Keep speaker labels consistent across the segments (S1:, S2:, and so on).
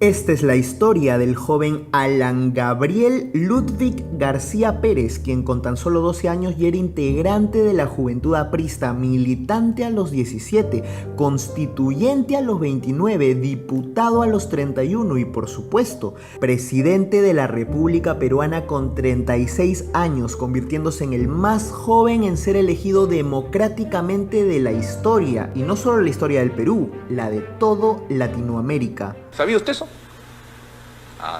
S1: Esta es la historia del joven Alan Gabriel Ludwig García Pérez, quien con tan solo 12 años ya era integrante de la Juventud Aprista, militante a los 17, constituyente a los 29, diputado a los 31 y, por supuesto, presidente de la República Peruana con 36 años, convirtiéndose en el más joven en ser elegido democráticamente de la historia, y no solo la historia del Perú, la de todo Latinoamérica.
S2: ¿Sabía usted eso?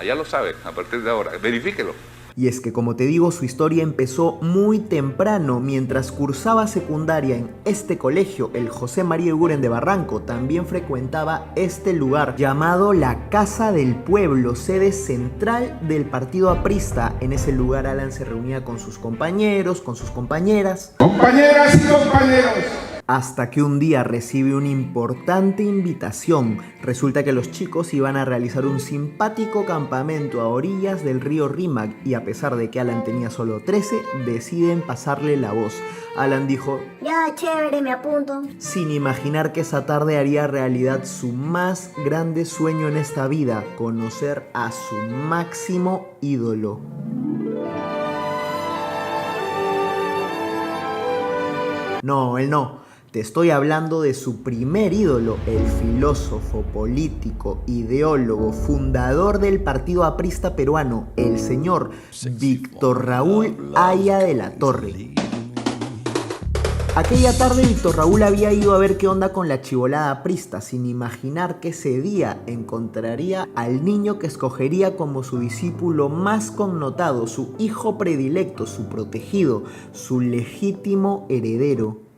S2: Ya lo sabe, a partir de ahora, verifíquelo.
S1: Y es que, como te digo, su historia empezó muy temprano. Mientras cursaba secundaria en este colegio, el José María Eguren de Barranco también frecuentaba este lugar llamado la Casa del Pueblo, sede central del Partido Aprista. En ese lugar Alan se reunía con sus compañeros, con sus compañeras.
S3: Compañeras y compañeros.
S1: Hasta que un día recibe una importante invitación. Resulta que los chicos iban a realizar un simpático campamento a orillas del río Rímac y, a pesar de que Alan tenía solo 13, deciden pasarle la voz. Alan dijo:
S4: ya, chévere, me apunto.
S1: Sin imaginar que esa tarde haría realidad su más grande sueño en esta vida: conocer a su máximo ídolo. No, él no. Te estoy hablando de su primer ídolo, el filósofo, político, ideólogo, fundador del Partido Aprista peruano, el señor Víctor Raúl Haya de la Torre. Aquella tarde Víctor Raúl había ido a ver qué onda con la chibolada aprista, sin imaginar que ese día encontraría al niño que escogería como su discípulo más connotado, su hijo predilecto, su protegido, su legítimo heredero.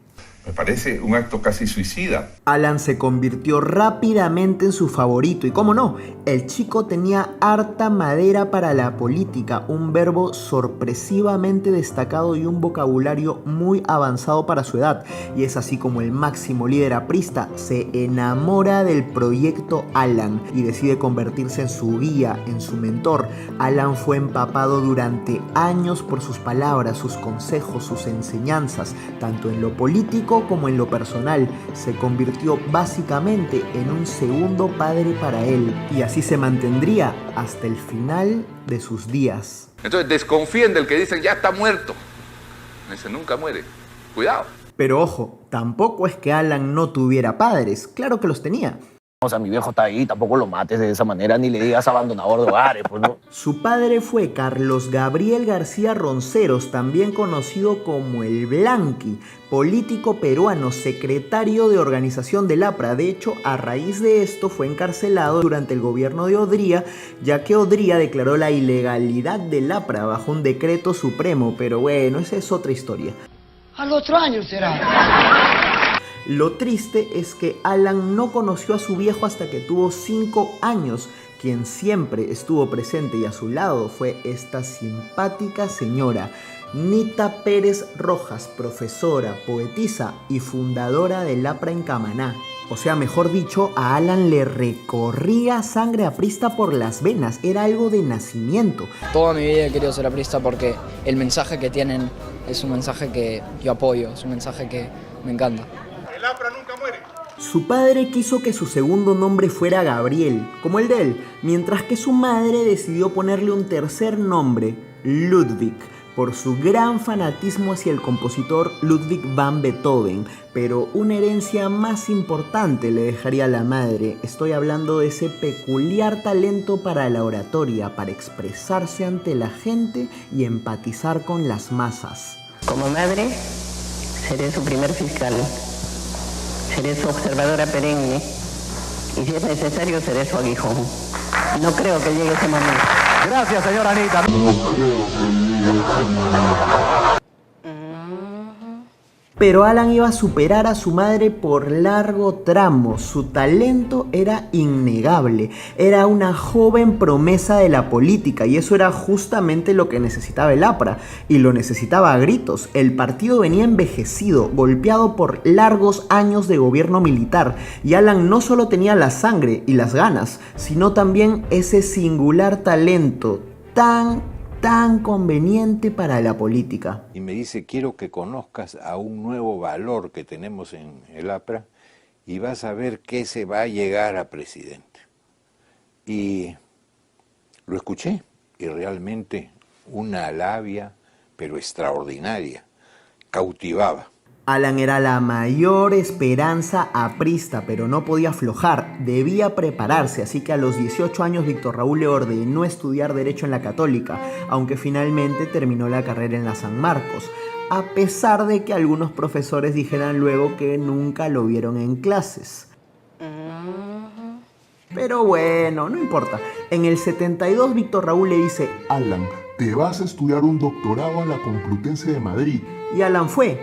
S2: Me parece un acto casi suicida.
S1: Alan se convirtió rápidamente en su favorito y, cómo no, el chico tenía harta madera para la política, un verbo sorpresivamente destacado y un vocabulario muy avanzado para su edad. Y es así como el máximo líder aprista se enamora del proyecto Alan y decide convertirse en su guía, en su mentor. Alan fue empapado durante años por sus palabras, sus consejos, sus enseñanzas, tanto en lo político como en lo personal. Se convirtió básicamente en un segundo padre para él, y así se mantendría hasta el final de sus días.
S2: Entonces desconfíen del que dicen ya está muerto. Ese nunca muere. Cuidado.
S1: Pero ojo, tampoco es que Alan no tuviera padres, claro que los tenía.
S5: O sea, mi viejo está ahí, tampoco lo mates de esa manera, ni le digas abandonador de hogares, pues no.
S1: Su padre fue Carlos Gabriel García Ronceros, también conocido como el Blanqui, político peruano, secretario de organización del APRA. De hecho, a raíz de esto fue encarcelado durante el gobierno de Odría, ya que Odría declaró la ilegalidad del APRA bajo un decreto supremo. Pero bueno, esa es otra historia.
S6: Al otro año será.
S1: Lo triste es que Alan no conoció a su viejo hasta que tuvo 5 años. Quien siempre estuvo presente y a su lado fue esta simpática señora, Nita Pérez Rojas, profesora, poetisa y fundadora del APRA en Camaná. O sea, mejor dicho, a Alan le recorría sangre aprista por las venas, era algo de nacimiento.
S7: Toda mi vida he querido ser aprista porque el mensaje que tienen es un mensaje que yo apoyo, es un mensaje que me encanta.
S3: El APRA nunca muere.
S1: Su padre quiso que su segundo nombre fuera Gabriel, como el de él, mientras que su madre decidió ponerle un tercer nombre, Ludwig, por su gran fanatismo hacia el compositor Ludwig van Beethoven. Pero una herencia más importante le dejaría a la madre. Estoy hablando de ese peculiar talento para la oratoria, para expresarse ante la gente y empatizar con las masas.
S8: Como madre, seré su primer fiscal. Seré su observadora perenne y, si es necesario, seré su aguijón. No creo que llegue ese momento.
S6: Gracias, señora Anita.
S1: Pero Alan iba a superar a su madre por largo tramo. Su talento era innegable. Era una joven promesa de la política y eso era justamente lo que necesitaba el APRA. Y lo necesitaba a gritos. El partido venía envejecido, golpeado por largos años de gobierno militar. Y Alan no solo tenía la sangre y las ganas, sino también ese singular talento tan conveniente para la política.
S9: Y me dice: quiero que conozcas a un nuevo valor que tenemos en el APRA y vas a ver que se va a llegar a presidente. Y lo escuché y realmente una labia, pero extraordinaria, cautivaba.
S1: Alan era la mayor esperanza aprista, pero no podía aflojar, debía prepararse, así que a los 18 años Víctor Raúl le ordenó estudiar Derecho en la Católica, aunque finalmente terminó la carrera en la San Marcos, a pesar de que algunos profesores dijeran luego que nunca lo vieron en clases. Pero bueno, no importa. En el 72 Víctor Raúl le dice:
S10: Alan, te vas a estudiar un doctorado a la Complutense de Madrid.
S1: Y Alan fue,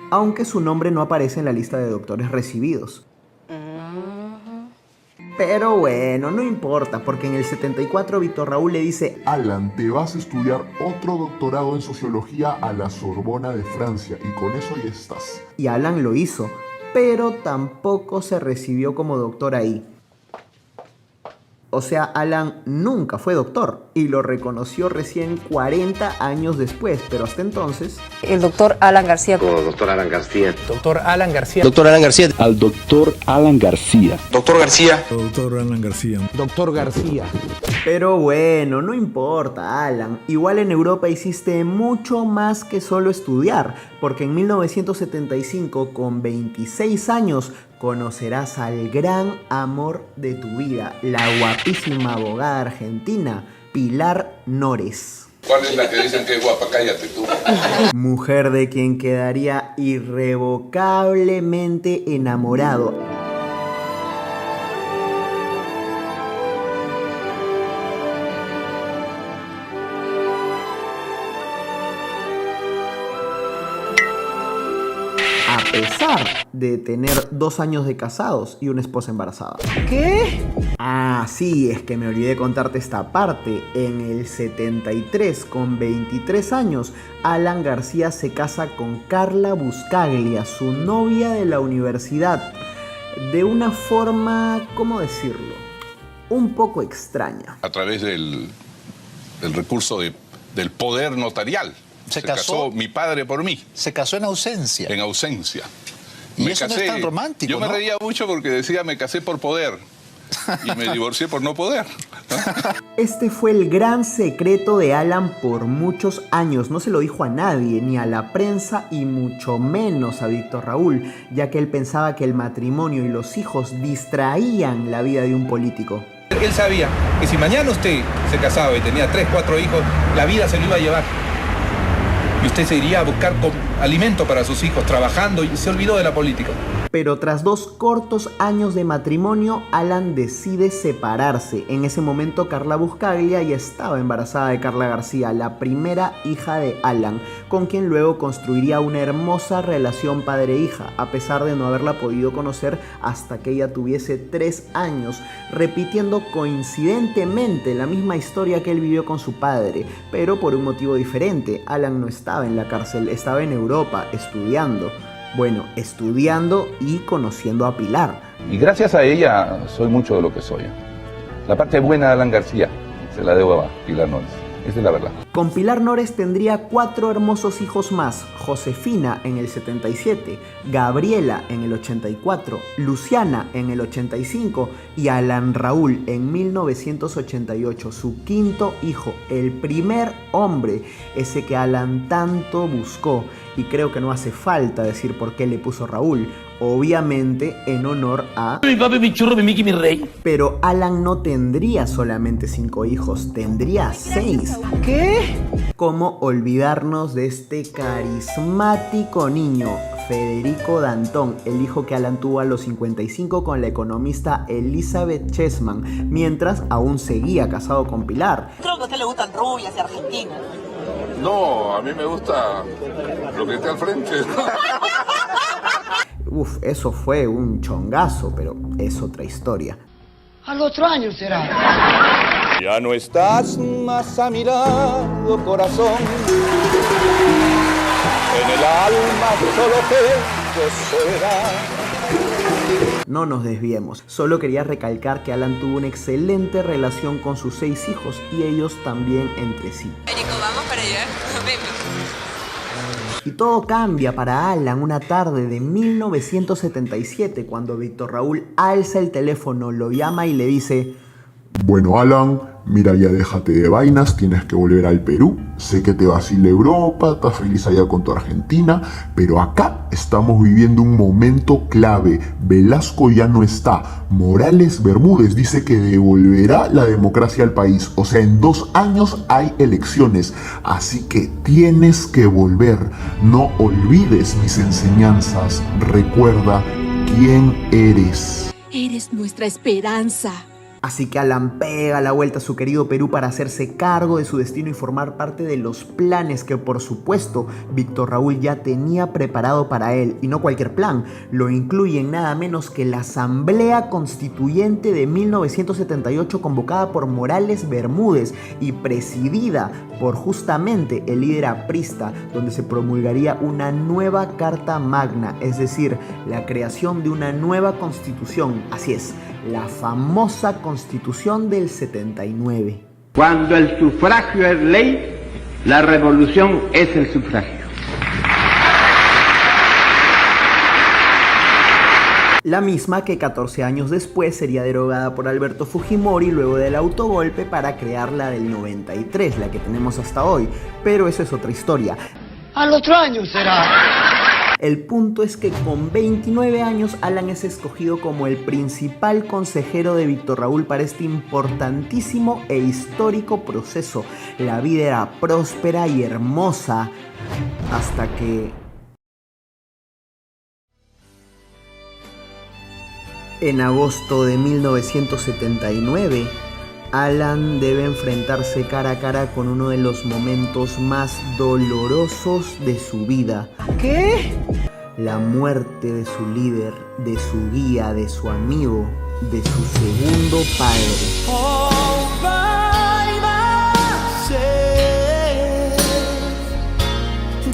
S1: aunque su nombre no aparece en la lista de doctores recibidos. Pero bueno, no importa, porque en el 74 Víctor Raúl le dice:
S10: Alan, te vas a estudiar otro doctorado en sociología a la Sorbona de Francia, y con eso ya estás.
S1: Y Alan lo hizo, pero tampoco se recibió como doctor ahí. O sea, Alan nunca fue doctor y lo reconoció recién 40 años después, pero hasta entonces...
S11: El doctor Alan García.
S12: Doctor Alan García.
S6: Doctor Alan García.
S12: Doctor Alan García.
S13: Al doctor Alan García.
S12: Doctor García.
S13: Doctor Alan García.
S6: Doctor García.
S1: Pero bueno, no importa, Alan. Igual en Europa hiciste mucho más que solo estudiar, porque en 1975, con 26 años, conocerás al gran amor de tu vida, la guapísima abogada argentina, Pilar Nores.
S2: ¿Cuál es la que dicen que es guapa? Cállate tú.
S1: Mujer de quien quedaría irrevocablemente enamorado. A pesar de tener 2 años de casados y una esposa embarazada.
S6: ¿Qué?
S1: Ah, sí, es que me olvidé contarte esta parte. En el 73, con 23 años, Alan García se casa con Carla Buscaglia, su novia de la universidad, de una forma, ¿cómo decirlo?, un poco extraña.
S2: A través del recurso del poder notarial. Se casó mi padre por mí.
S14: Se casó en ausencia.
S2: En ausencia.
S14: Y eso no es tan romántico,
S2: Yo me
S14: ¿no?
S2: reía mucho porque decía: me casé por poder y me divorcié por no poder.
S1: Este fue el gran secreto de Alan por muchos años. No se lo dijo a nadie, ni a la prensa y mucho menos a Víctor Raúl, ya que él pensaba que el matrimonio y los hijos distraían la vida de un político.
S3: Él sabía que si mañana usted se casaba y tenía 3, 4 hijos, la vida se lo iba a llevar. Y usted se iría a buscar alimento para sus hijos, trabajando, y se olvidó de la política.
S1: Pero tras 2 cortos años de matrimonio, Alan decide separarse. En ese momento Carla Buscaglia ya estaba embarazada de Carla García, la primera hija de Alan, con quien luego construiría una hermosa relación padre-hija, a pesar de no haberla podido conocer hasta que ella tuviese 3 años, repitiendo coincidentemente la misma historia que él vivió con su padre, pero por un motivo diferente. Alan no estaba en la cárcel, estaba en Europa estudiando. Bueno, estudiando y conociendo a Pilar.
S2: Y gracias a ella soy mucho de lo que soy. La parte buena de Alan García se la debo a Pilar Nores. Esa es la verdad.
S1: Con Pilar Nores tendría 4 hermosos hijos más: Josefina en el 77, Gabriela en el 84, Luciana en el 85 y Alan Raúl en 1988, su 5º hijo, el primer hombre, ese que Alan tanto buscó. Y creo que no hace falta decir por qué le puso Raúl, obviamente en honor a...
S6: Mi papi, mi churro, mi Mickey, mi rey.
S1: Pero Alan no tendría solamente 5 hijos, tendría 6.
S6: ¿Qué?
S1: ¿Cómo olvidarnos de este carismático niño, Federico Danton, el hijo que Alan tuvo a los 55 con la economista Elizabeth Chessman, mientras aún seguía casado con Pilar?
S11: Creo que a usted le gustan rubias y argentinas.
S2: No, a mí me gusta lo que está al frente.
S1: Uf, eso fue un chongazo, pero es otra historia.
S6: Al otro año será.
S14: Ya no estás más a mi lado, corazón. En el alma solo tengo soledad.
S1: No nos desviemos, solo quería recalcar que Alan tuvo una excelente relación con sus 6 hijos y ellos también entre sí.
S11: Érico, vamos para allá.
S1: Y todo cambia para Alan una tarde de 1977 cuando Víctor Raúl alza el teléfono, lo llama y le dice:
S10: Bueno, Alan, mira, ya déjate de vainas, tienes que volver al Perú. Sé que te vas a ir a Europa, estás feliz allá con tu Argentina, pero acá estamos viviendo un momento clave. Velasco ya no está. Morales Bermúdez dice que devolverá la democracia al país. O sea, en 2 años hay elecciones. Así que tienes que volver. No olvides mis enseñanzas. Recuerda quién eres.
S15: Eres nuestra esperanza.
S1: Así que Alan pega la vuelta a su querido Perú para hacerse cargo de su destino y formar parte de los planes que, por supuesto, Víctor Raúl ya tenía preparado para él. Y no cualquier plan, lo incluyen nada menos que la Asamblea Constituyente de 1978 convocada por Morales Bermúdez y presidida por justamente el líder aprista, donde se promulgaría una nueva Carta Magna, es decir, la creación de una nueva constitución. Así es, la famosa Constitución del 79.
S16: Cuando el sufragio es ley, la revolución es el sufragio.
S1: La misma que 14 años después sería derogada por Alberto Fujimori luego del autogolpe para crear la del 93, la que tenemos hasta hoy. Pero eso es otra historia.
S6: Al otro año será.
S1: El punto es que con 29 años Alan es escogido como el principal consejero de Víctor Raúl para este importantísimo e histórico proceso. La vida era próspera y hermosa hasta que... En agosto de 1979, Alan debe enfrentarse cara a cara con uno de los momentos más dolorosos de su vida.
S6: ¿Qué?
S1: La muerte de su líder, de su guía, de su amigo, de su segundo padre.
S17: All by myself,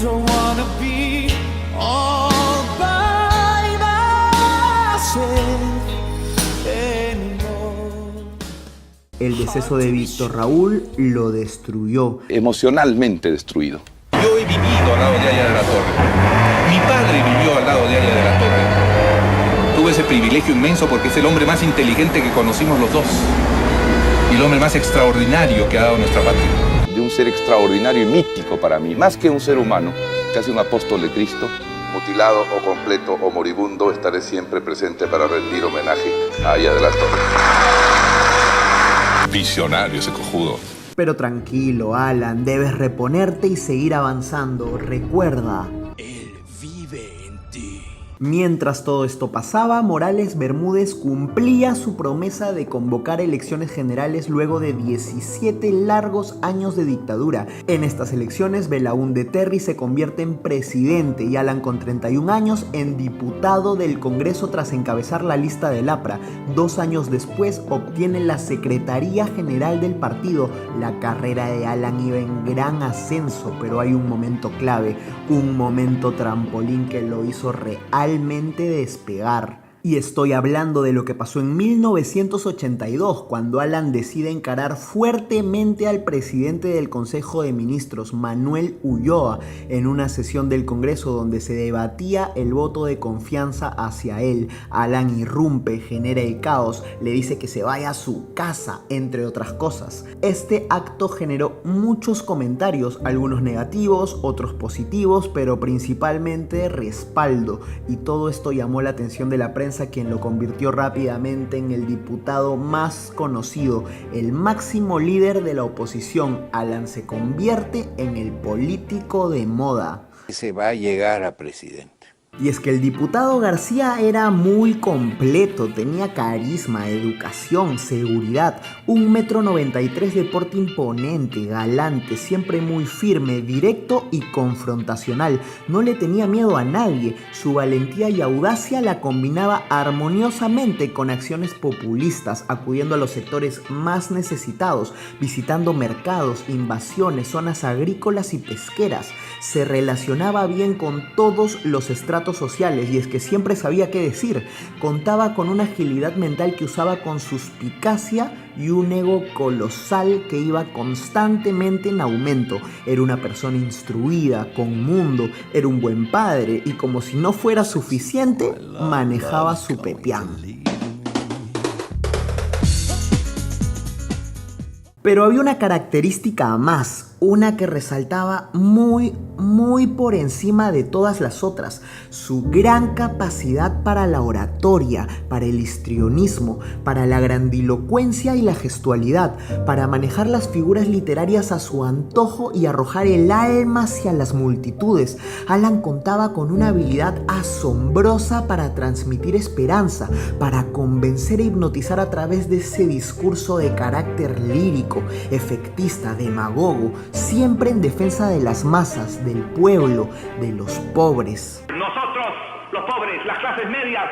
S17: don't wanna be all by myself.
S1: El deceso de Víctor Raúl lo destruyó.
S2: Emocionalmente destruido.
S3: Yo he vivido al lado de Aya de la Torre. Mi padre vivió al lado de Aya de la Torre. Tuve ese privilegio inmenso porque es el hombre más inteligente que conocimos los dos. Y el hombre más extraordinario que ha dado nuestra patria.
S2: De un ser extraordinario y mítico para mí, más que un ser humano, casi un apóstol de Cristo.
S18: Mutilado o completo o moribundo, estaré siempre presente para rendir homenaje a Aya de la Torre.
S3: Visionario ese cojudo.
S1: Pero tranquilo, Alan, debes reponerte y seguir avanzando. Recuerda,
S17: Él vive en ti.
S1: Mientras todo esto pasaba, Morales Bermúdez cumplía su promesa de convocar elecciones generales luego de 17 largos años de dictadura. En estas elecciones, Belaúnde Terry se convierte en presidente y Alan, con 31 años, en diputado del Congreso tras encabezar la lista del APRA. 2 años después, obtiene la Secretaría General del partido. La carrera de Alan iba en gran ascenso, pero hay un momento clave, un momento trampolín que lo hizo realmente despegar. Y estoy hablando de lo que pasó en 1982, cuando Alan decide encarar fuertemente al presidente del Consejo de Ministros, Manuel Ulloa, en una sesión del Congreso donde se debatía el voto de confianza hacia él. Alan irrumpe, genera el caos, le dice que se vaya a su casa, entre otras cosas. Este acto generó muchos comentarios, algunos negativos, otros positivos, pero principalmente respaldo. Y todo esto llamó la atención de la prensa, quien lo convirtió rápidamente en el diputado más conocido, el máximo líder de la oposición. Alan se convierte en el político de moda.
S9: Se va a llegar a presidente.
S1: Y es que el diputado García era muy completo, tenía carisma, educación, seguridad, 1,93 m de porte imponente, galante, siempre muy firme, directo y confrontacional. No le tenía miedo a nadie, su valentía y audacia la combinaba armoniosamente con acciones populistas, acudiendo a los sectores más necesitados, visitando mercados, invasiones, zonas agrícolas y pesqueras. Se relacionaba bien con todos los estratos sociales y es que siempre sabía qué decir. Contaba con una agilidad mental que usaba con suspicacia y un ego colosal que iba constantemente en aumento. Era una persona instruida, con mundo, era un buen padre y, como si no fuera suficiente, manejaba su pepián. Pero había una característica más, una que resaltaba muy por encima de todas las otras: su gran capacidad para la oratoria, para el histrionismo, para la grandilocuencia y la gestualidad, para manejar las figuras literarias a su antojo y arrojar el alma hacia las multitudes. Alan contaba con una habilidad asombrosa para transmitir esperanza, para convencer e hipnotizar a través de ese discurso de carácter lírico, efectista, demagogo, siempre en defensa de las masas, del pueblo, de los pobres.
S19: Nosotros, los pobres, las clases medias,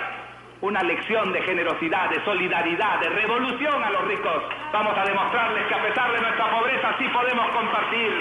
S19: una lección de generosidad, de solidaridad, de revolución a los ricos. Vamos a demostrarles que a pesar de nuestra pobreza sí podemos compartir.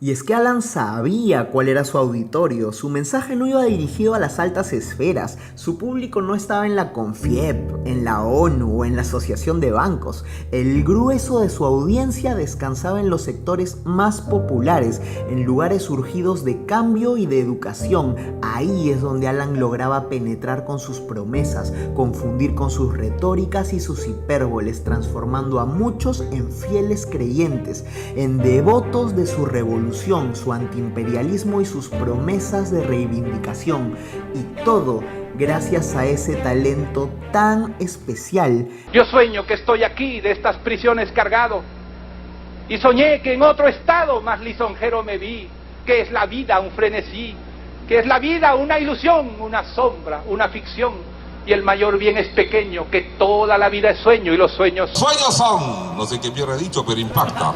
S1: Y es que Alan sabía cuál era su auditorio. Su mensaje no iba dirigido a las altas esferas. Su público no estaba en la CONFIEP, en la ONU o en la Asociación de Bancos. El grueso de su audiencia descansaba en los sectores más populares, en lugares surgidos de cambio y de educación. Ahí es donde Alan lograba penetrar con sus promesas, confundir con sus retóricas y sus hipérboles, transformando a muchos en fieles creyentes, en devotos de su revolución, su antiimperialismo y sus promesas de reivindicación. Y todo gracias a ese talento tan especial.
S19: Yo sueño que estoy aquí de estas prisiones cargado, y soñé que en otro estado más lisonjero me vi, que es la vida un frenesí, que es la vida una ilusión, una sombra, una ficción. Y el mayor bien es pequeño, que toda la vida es sueño y los sueños...
S20: ¡Sueños son! No sé qué hubiera dicho, pero impacta.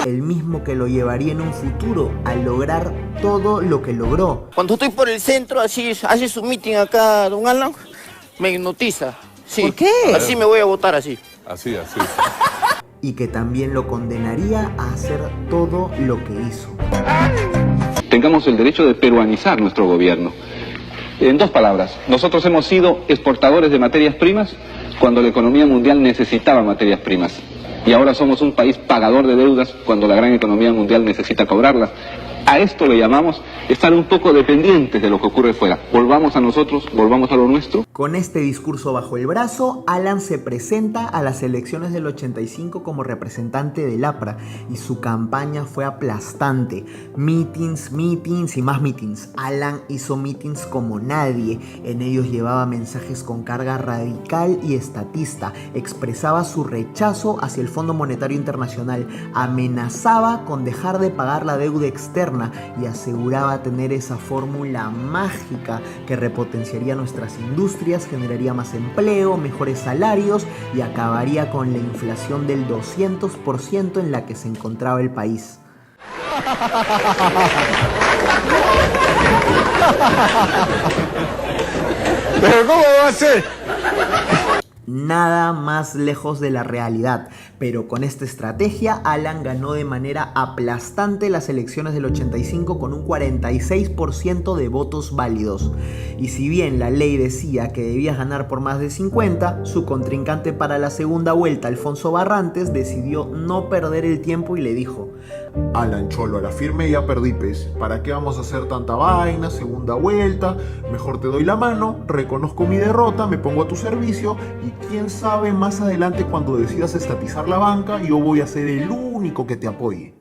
S1: El mismo que lo llevaría en un futuro a lograr todo lo que logró.
S5: Cuando estoy por el centro, así hace su meeting acá, don Alan, me hipnotiza. Sí.
S1: ¿Por qué?
S5: Así me voy a votar así.
S2: Así.
S1: Y que también lo condenaría a hacer todo lo que hizo.
S12: Tengamos el derecho de peruanizar nuestro gobierno. En dos palabras, nosotros hemos sido exportadores de materias primas cuando la economía mundial necesitaba materias primas. Y ahora somos un país pagador de deudas cuando la gran economía mundial necesita cobrarlas. A esto le llamamos estar un poco dependientes de lo que ocurre fuera. Volvamos a nosotros, volvamos a lo nuestro.
S1: Con este discurso bajo el brazo, Alan se presenta a las elecciones del 85 como representante del APRA y su campaña fue aplastante. Meetings y más meetings. Alan hizo meetings como nadie. En ellos llevaba mensajes con carga radical y estatista. Expresaba su rechazo hacia el Fondo Monetario Internacional. Amenazaba con dejar de pagar la deuda externa y aseguraba tener esa fórmula mágica que repotenciaría nuestras industrias, generaría más empleo, mejores salarios y acabaría con la inflación del 200% en la que se encontraba el país.
S14: ¿Pero cómo va a ser?
S1: Nada más lejos de la realidad, pero con esta estrategia Alan ganó de manera aplastante las elecciones del 85 con un 46% de votos válidos. Y si bien la ley decía que debía ganar por más de 50, su contrincante para la segunda vuelta, Alfonso Barrantes, decidió no perder el tiempo y le dijo:
S10: Alan Cholo, a la firme ya perdí, pez. ¿Para qué vamos a hacer tanta vaina? Segunda vuelta, mejor te doy la mano, reconozco mi derrota, me pongo a tu servicio y quién sabe más adelante cuando decidas estatizar la banca, yo voy a ser el único que te apoye.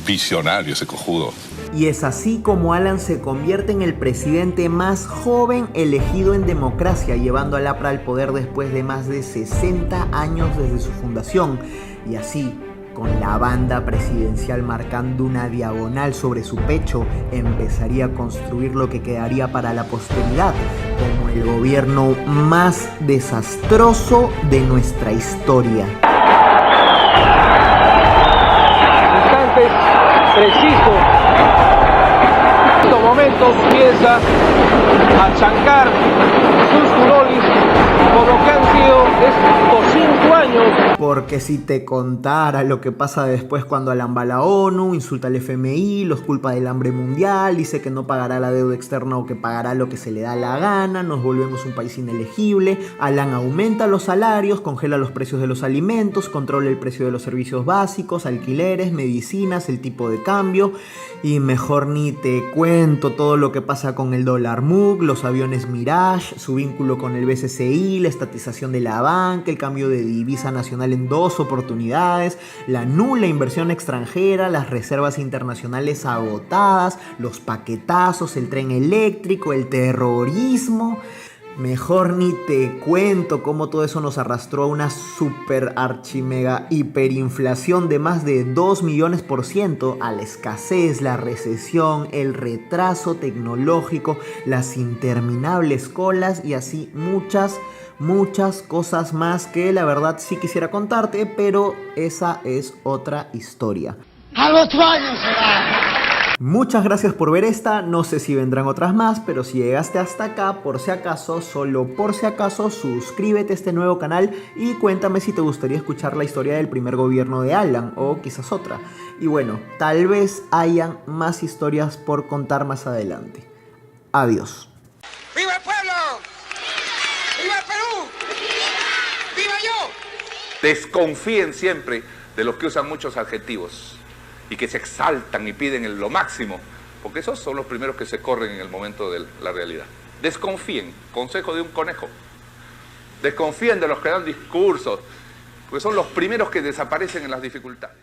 S2: Visionario ese cojudo.
S1: Y es así como Alan se convierte en el presidente más joven elegido en democracia, llevando al APRA al poder después de más de 60 años desde su fundación. Y así, con la banda presidencial marcando una diagonal sobre su pecho, empezaría a construir lo que quedaría para la posteridad como el gobierno más desastroso de nuestra historia.
S19: Instantes precisos, en estos momentos comienza a chancar sus furolis por lo que han sido estos 5 años.
S1: Porque si te contara lo que pasa después cuando Alan va a la ONU, insulta al FMI, los culpa del hambre mundial, dice que no pagará la deuda externa o que pagará lo que se le da la gana, nos volvemos un país inelegible. Alan aumenta los salarios, congela los precios de los alimentos, controla el precio de los servicios básicos, alquileres, medicinas, el tipo de cambio. Y mejor ni te cuento todo lo que pasa con el dólar MUC, los aviones Mirage, su vínculo con el BCCI, la estatización de la banca, el cambio de divisa nacional en 2 oportunidades, la nula inversión extranjera, las reservas internacionales agotadas, los paquetazos, el tren eléctrico, el terrorismo. Mejor ni te cuento cómo todo eso nos arrastró a una super archimega hiperinflación de más de 2 millones%, a la escasez, la recesión, el retraso tecnológico, las interminables colas y así muchas cosas más que la verdad sí quisiera contarte, pero esa es otra historia.
S6: ¡Al otro año será!
S1: Muchas gracias por ver esta, no sé si vendrán otras más, pero si llegaste hasta acá, por si acaso, solo por si acaso, suscríbete a este nuevo canal y cuéntame si te gustaría escuchar la historia del primer gobierno de Alan o quizás otra. Y bueno, tal vez hayan más historias por contar más adelante. Adiós.
S3: ¡Viva el pueblo! ¡Viva el Perú! ¡Viva yo! Desconfíen siempre de los que usan muchos adjetivos y que se exaltan y piden lo máximo, porque esos son los primeros que se corren en el momento de la realidad. Desconfíen, consejo de un conejo. Desconfíen de los que dan discursos, porque son los primeros que desaparecen en las dificultades.